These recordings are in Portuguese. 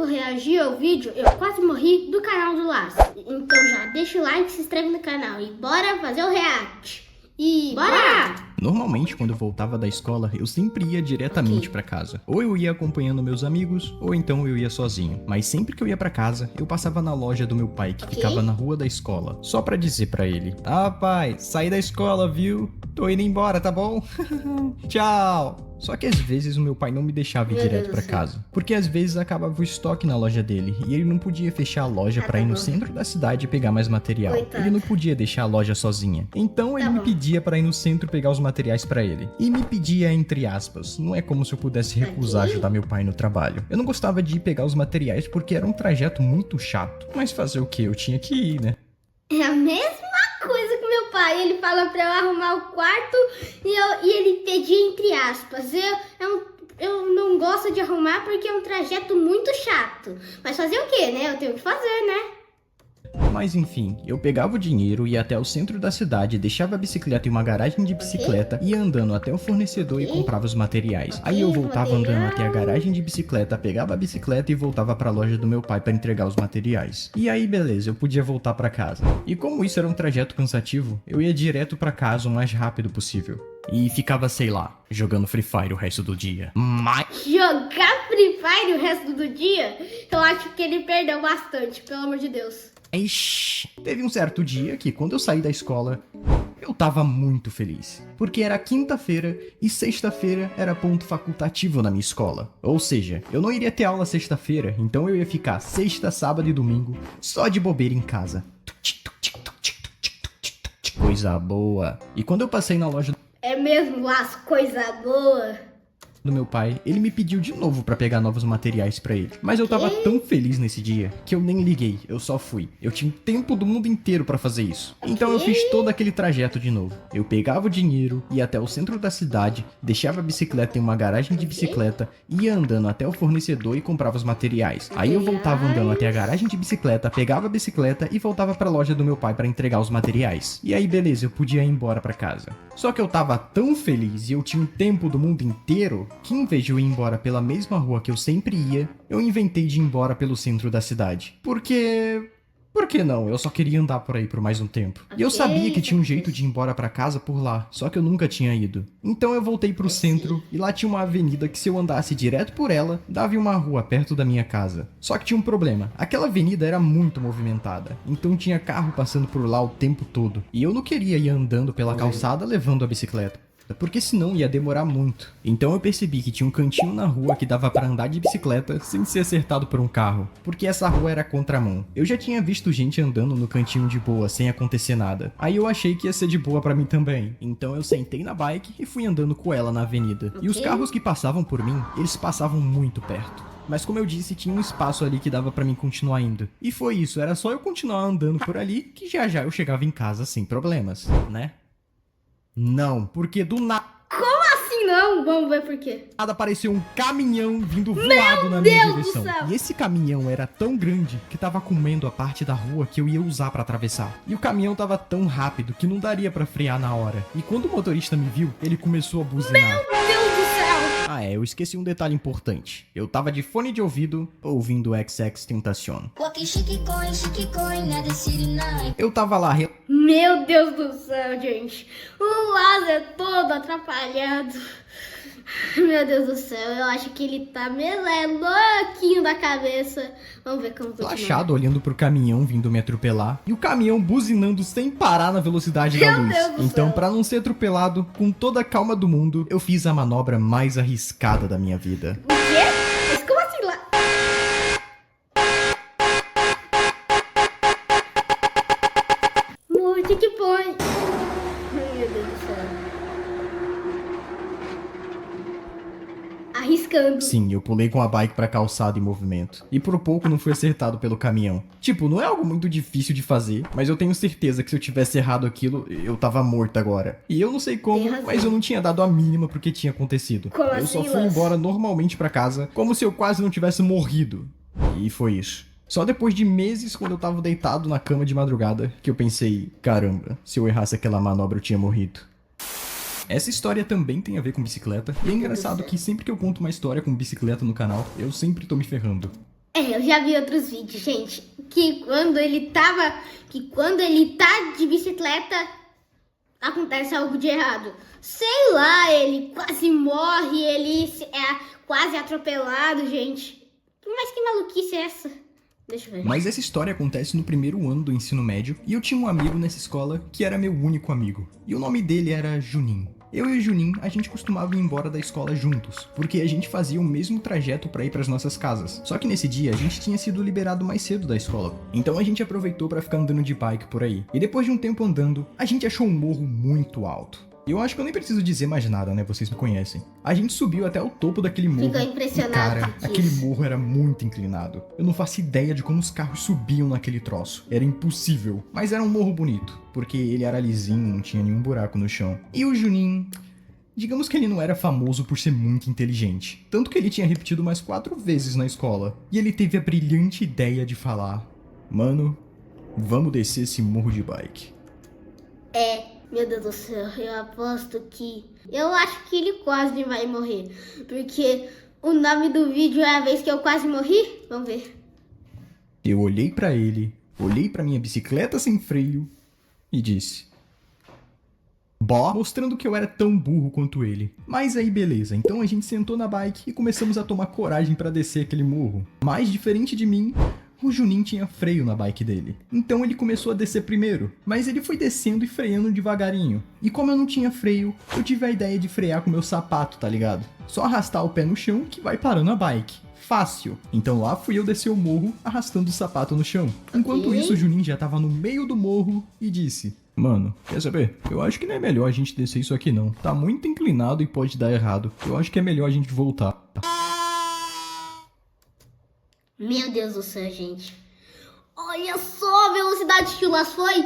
vou reagir ao vídeo Eu Quase Morri do canal do Laço. Então já deixa o like, se inscreve no canal e bora fazer o react. E bora! Normalmente, quando eu voltava da escola, eu sempre ia diretamente pra casa. Ou eu ia acompanhando meus amigos, ou então eu ia sozinho. Mas sempre que eu ia pra casa, eu passava na loja do meu pai, que ficava na rua da escola. Só pra dizer pra ele: "Ah, pai, saí da escola, viu? Tô indo embora, tá bom? Tchau!" Só que às vezes o meu pai não me deixava ir direto pra casa. Porque às vezes acabava o estoque na loja dele, e ele não podia fechar a loja pra ir no centro da cidade e pegar mais material. Ele não podia deixar a loja sozinha. Então ele me pedia pra ir no centro pegar os materiais pra ele. E me pedia entre aspas. Não é como se eu pudesse recusar ajudar meu pai no trabalho. Eu não gostava de ir pegar os materiais porque era um trajeto muito chato. Mas fazer o que? Eu tinha que ir, né? É a mesma coisa que meu pai. Ele fala pra eu arrumar o quarto e ele pedia entre aspas. Eu não gosto de arrumar porque é um trajeto muito chato. Mas fazer o que, né? Eu tenho que fazer, né? Mas enfim, eu pegava o dinheiro, ia até o centro da cidade, deixava a bicicleta em uma garagem de bicicleta, ia andando até o fornecedor e comprava os materiais. Aí eu voltava andando até a garagem de bicicleta, pegava a bicicleta e voltava pra loja do meu pai pra entregar os materiais. E aí beleza, eu podia voltar pra casa. E como isso era um trajeto cansativo, eu ia direto pra casa o mais rápido possível. E ficava, sei lá, jogando Free Fire o resto do dia. Mas... Jogar Free Fire o resto do dia? Eu acho que ele perdeu bastante, pelo amor de Deus. Teve um certo dia que, quando eu saí da escola, eu tava muito feliz. Porque era quinta-feira e sexta-feira era ponto facultativo na minha escola. Ou seja, eu não iria ter aula sexta-feira, então eu ia ficar sexta, sábado e domingo só de bobeira em casa. Coisa boa. E quando eu passei na loja É mesmo, as coisa boa. do meu pai, ele me pediu de novo pra pegar novos materiais pra ele. Mas eu tava tão feliz nesse dia que eu nem liguei, eu só fui. Eu tinha o tempo do mundo inteiro pra fazer isso. Então eu fiz todo aquele trajeto de novo. Eu pegava o dinheiro, ia até o centro da cidade, deixava a bicicleta em uma garagem de bicicleta, ia andando até o fornecedor e comprava os materiais. Aí eu voltava andando até a garagem de bicicleta, pegava a bicicleta e voltava pra loja do meu pai pra entregar os materiais. E aí beleza, eu podia ir embora pra casa. Só que eu tava tão feliz e eu tinha o tempo do mundo inteiro que, em vez de eu ir embora pela mesma rua que eu sempre ia, eu inventei de ir embora pelo centro da cidade. Porque... Por que não? Eu só queria andar por aí por mais um tempo. E eu sabia que tinha um jeito de ir embora pra casa por lá, só que eu nunca tinha ido. Então eu voltei pro centro e lá tinha uma avenida que, se eu andasse direto por ela, dava em uma rua perto da minha casa. Só que tinha um problema. Aquela avenida era muito movimentada, então tinha carro passando por lá o tempo todo. E eu não queria ir andando pela calçada levando a bicicleta, porque senão ia demorar muito. Então eu percebi que tinha um cantinho na rua que dava pra andar de bicicleta sem ser acertado por um carro, porque essa rua era contramão. Eu já tinha visto gente andando no cantinho de boa, sem acontecer nada. Aí eu achei que ia ser de boa pra mim também. Então eu sentei na bike e fui andando com ela na avenida. E os carros que passavam por mim, eles passavam muito perto. Mas como eu disse, tinha um espaço ali que dava pra mim continuar indo. E foi isso, era só eu continuar andando por ali que já já eu chegava em casa sem problemas, né? Não, porque do nada Assim não, vamos ver por quê. apareceu um caminhão vindo voado na minha Deus direção. do céu! E esse caminhão era tão grande que tava comendo a parte da rua que eu ia usar pra atravessar. E o caminhão tava tão rápido que não daria pra frear na hora. E quando o motorista me viu, ele começou a buzinar. Meu Deus do céu! Ah eu esqueci um detalhe importante. Eu tava de fone de ouvido, ouvindo XXXTentacion. Eu tava lá Meu Deus do céu, gente. O Lázaro é todo atrapalhado. Meu Deus do céu, eu acho que ele tá louquinho da cabeça. Vamos ver como continua. relaxado, olhando pro caminhão vindo me atropelar, e o caminhão buzinando sem parar na velocidade da luz. Deus do Então, céu. pra não ser atropelado, com toda a calma do mundo, eu fiz a manobra mais arriscada da minha vida. O quê? Mas como assim lá? Morte que põe. Meu Deus do céu. Arriscando. Sim, eu pulei com a bike pra calçada em movimento. E por pouco não fui acertado pelo caminhão. Tipo, não é algo muito difícil de fazer, mas eu tenho certeza que se eu tivesse errado aquilo, eu tava morto agora. E eu não sei como, mas eu não tinha dado a mínima pro que tinha acontecido. Como Eu só assim, fui Lance? embora normalmente pra casa, como se eu quase não tivesse morrido. E foi isso. Só depois de meses, quando eu tava deitado na cama de madrugada, que eu pensei, caramba, se eu errasse aquela manobra eu tinha morrido. Essa história também tem a ver com bicicleta, e é engraçado que sempre que eu conto uma história com bicicleta no canal, eu sempre tô me ferrando. Eu já vi outros vídeos, gente, que quando ele tá de bicicleta, acontece algo de errado. Sei lá, ele quase morre, ele é quase atropelado, gente. Mas que maluquice é essa? Deixa eu ver. Mas essa história acontece no primeiro ano do ensino médio e eu tinha um amigo nessa escola que era meu único amigo. E o nome dele era Juninho. Eu e o Juninho, a gente costumava ir embora da escola juntos, porque a gente fazia o mesmo trajeto pra ir pras nossas casas. Só que nesse dia a gente tinha sido liberado mais cedo da escola. Então a gente aproveitou pra ficar andando de bike por aí. E depois de um tempo andando, a gente achou um morro muito alto. E eu acho que eu nem preciso dizer mais nada, né? Vocês me conhecem. A gente subiu até o topo daquele morro. Ficou impressionado. E, cara, com aquele isso. morro era muito inclinado. Eu não faço ideia de como os carros subiam naquele troço. Era impossível. Mas era um morro bonito, porque ele era lisinho, não tinha nenhum buraco no chão. E o Juninho... digamos que ele não era famoso por ser muito inteligente. Tanto que ele tinha repetido mais 4 vezes na escola. E ele teve a brilhante ideia de falar: mano, vamos descer esse morro de bike. Meu Deus do céu, eu aposto que... eu acho que ele quase vai morrer. Porque o nome do vídeo é a vez que eu quase morri. Vamos ver. Eu olhei pra ele, olhei pra minha bicicleta sem freio e disse: bó, mostrando que eu era tão burro quanto ele. Mas aí beleza, então a gente sentou na bike e começamos a tomar coragem pra descer aquele morro. Mas diferente de mim, o Juninho tinha freio na bike dele. Então ele começou a descer primeiro, mas ele foi descendo e freando devagarinho. E como eu não tinha freio, eu tive a ideia de frear com meu sapato, tá ligado? Só arrastar o pé no chão que vai parando a bike. Fácil. Então lá fui eu descer o morro arrastando o sapato no chão. Enquanto isso, o Juninho já tava no meio do morro e disse: mano, quer saber? Eu acho que não é melhor a gente descer isso aqui não. Tá muito inclinado e pode dar errado. Eu acho que é melhor a gente voltar. Meu Deus do céu, gente. Olha só a velocidade que o laço foi.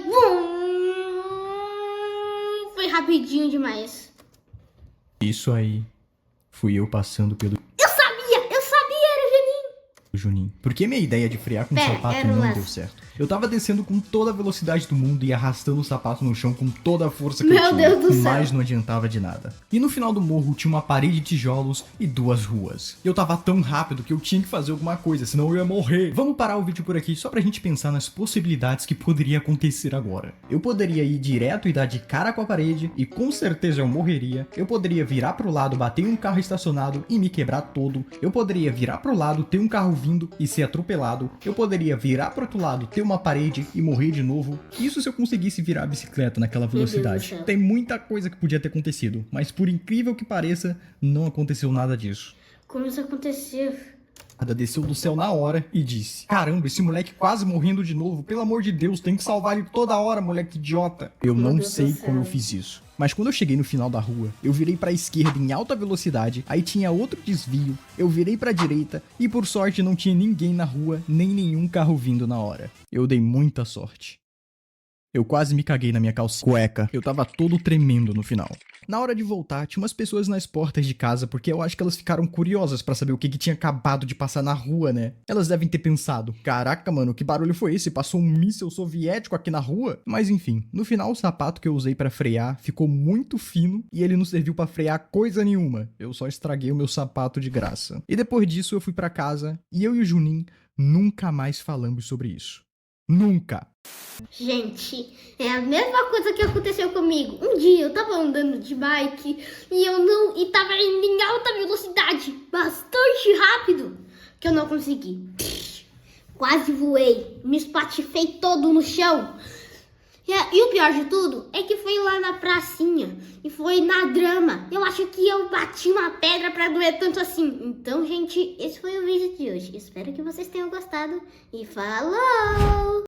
Foi rapidinho demais. Isso aí. Fui eu passando pelo Eu sabia, era o Juninho. Juninho. Porque minha ideia de frear com o Pera, sapato era o não laço. deu certo. Eu tava descendo com toda a velocidade do mundo e arrastando o sapato no chão com toda a força que Meu eu tinha. Deus do céu. Mas não adiantava de nada. E no final do morro tinha uma parede de tijolos e 2 ruas. Eu tava tão rápido que eu tinha que fazer alguma coisa, senão eu ia morrer. Vamos parar o vídeo por aqui só pra gente pensar nas possibilidades que poderia acontecer agora. Eu poderia ir direto e dar de cara com a parede, e com certeza eu morreria. Eu poderia virar pro lado, bater em um carro estacionado e me quebrar todo. Eu poderia virar pro lado, ter um carro vindo e ser atropelado. Eu poderia virar pro outro lado, ter uma parede e morrer de novo. Isso se eu conseguisse virar a bicicleta naquela Deus do velocidade. céu. Tem muita coisa que podia ter acontecido, mas por incrível que pareça, não aconteceu nada disso. Como isso aconteceu? Ada desceu do céu na hora e disse: caramba, esse moleque quase morrendo de novo. Pelo amor de Deus, tem que salvar ele toda hora, moleque idiota. Eu Meu não Deus do sei céu. como eu fiz isso. Mas quando eu cheguei no final da rua, eu virei pra esquerda em alta velocidade, aí tinha outro desvio, eu virei pra direita e por sorte não tinha ninguém na rua, nem nenhum carro vindo na hora. Eu dei muita sorte. Eu quase me caguei na minha calça cueca. Eu tava todo tremendo no final. Na hora de voltar, tinha umas pessoas nas portas de casa, porque eu acho que elas ficaram curiosas pra saber o que tinha acabado de passar na rua, né? Elas devem ter pensado: caraca, mano, que barulho foi esse? Passou um míssil soviético aqui na rua? Mas enfim, no final o sapato que eu usei pra frear ficou muito fino e ele não serviu pra frear coisa nenhuma. Eu só estraguei o meu sapato de graça. E depois disso eu fui pra casa e eu e o Juninho nunca mais falamos sobre isso. Nunca! Gente, é a mesma coisa que aconteceu comigo. Um dia eu tava andando de bike e tava indo em alta velocidade, bastante rápido, que eu não consegui. Quase voei, me espatifei todo no chão. E o pior de tudo é que foi lá na pracinha e foi na grama. Eu acho que eu bati uma pedra pra doer tanto assim. Então, gente, esse foi o vídeo de hoje. Espero que vocês tenham gostado e falou!